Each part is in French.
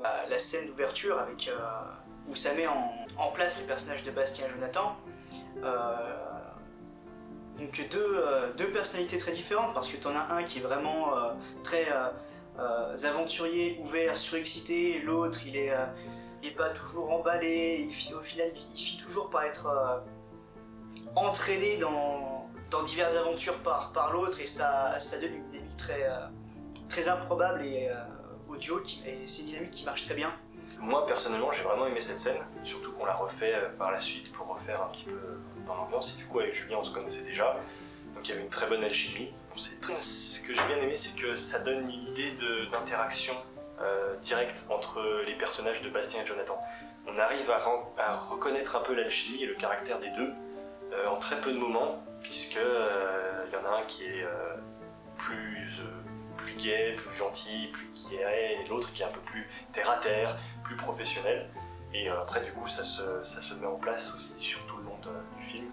La scène d'ouverture avec où ça met en place les personnages de Bastien et Jonathan. Donc deux personnalités très différentes, parce que t'en as un qui est vraiment très aventurier, ouvert, surexcité, et l'autre il est pas toujours emballé, au final il finit toujours par être entraîné dans diverses aventures par l'autre, et ça donne une dynamique très improbable et audio, et c'est une dynamique qui marche très bien. Moi personnellement j'ai vraiment aimé cette scène, surtout qu'on l'a refait par la suite pour refaire un petit peu dans l'ambiance, et du coup avec Julien on se connaissait déjà, donc il y avait une très bonne alchimie. Ce que j'ai bien aimé, c'est que ça donne une idée d'interaction directe entre les personnages de Bastien et Jonathan. On arrive à reconnaître un peu l'alchimie et le caractère des deux en très peu de moments, puisque y en a un qui est plus gai, plus gentil, plus guerrier, et l'autre qui est un peu plus terre à terre, plus professionnel. Et après du coup ça se met en place aussi sur tout le long du film.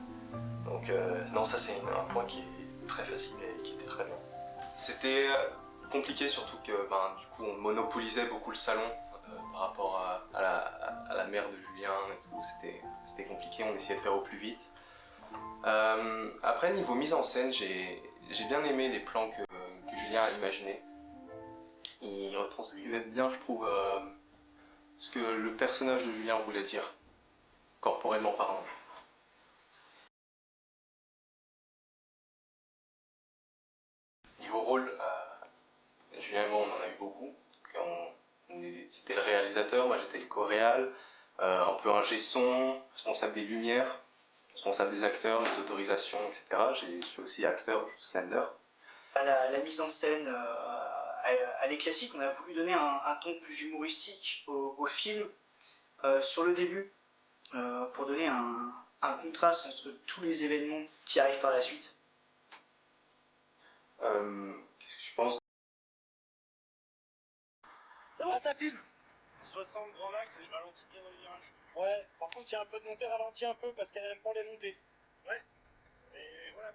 Donc non, ça c'est un point qui est très facile et qui était très bien. C'était compliqué, surtout que du coup on monopolisait beaucoup le salon par rapport à la mère de Julien et tout. C'était compliqué, on essayait de faire au plus vite. Après, niveau mise en scène, j'ai bien aimé les plans que Julien a imaginés. Il retranscrivait bien, je trouve, ce que le personnage de Julien voulait dire, corporellement parlant. Niveau rôle, Julien et moi on en a eu beaucoup. C'était le réalisateur, moi j'étais le co-réal, un peu ingé son, responsable des lumières, responsable des acteurs, des autorisations, etc. Je suis aussi acteur du Slender. La mise en scène, elle est classique. On a voulu donner un ton plus humoristique au film sur le début, pour donner un contraste entre tous les événements qui arrivent par la suite. Qu'est-ce que je pense? Ah, ça filme 60 grand max et je ralentis bien dans les virages. Ouais, par contre, il y a un peu de montée, ralentis un peu parce qu'elle aime pas les montées. Ouais. Et voilà,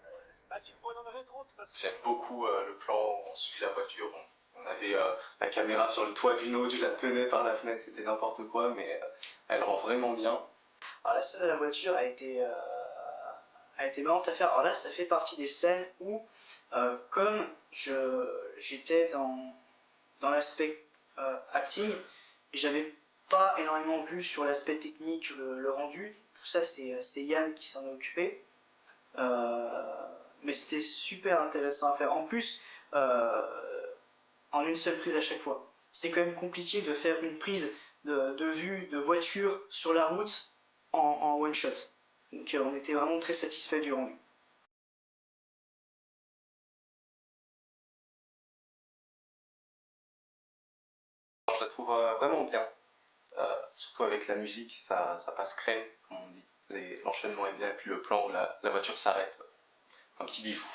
bah, tu pourrais en arrêter 30 parce que... J'aime beaucoup le plan où on suit la voiture. On avait la caméra sur le toit d'une autre, je la tenais par la fenêtre, c'était n'importe quoi, mais elle rend vraiment bien. Alors la scène de la voiture a été marrante à faire. Alors là, ça fait partie des scènes où, comme j'étais dans l'aspect acting, j'avais pas énormément vu sur l'aspect technique, le rendu. Tout ça, c'est Yann qui s'en est occupé. Mais c'était super intéressant à faire. En plus, en une seule prise à chaque fois. C'est quand même compliqué de faire une prise de vue de voiture sur la route en one shot. Donc on était vraiment très satisfait du rendu. Je la trouve vraiment bien. Surtout avec la musique, ça passe crème, comme on dit. L'enchaînement est bien, et puis le plan où la voiture s'arrête. Un petit bifou.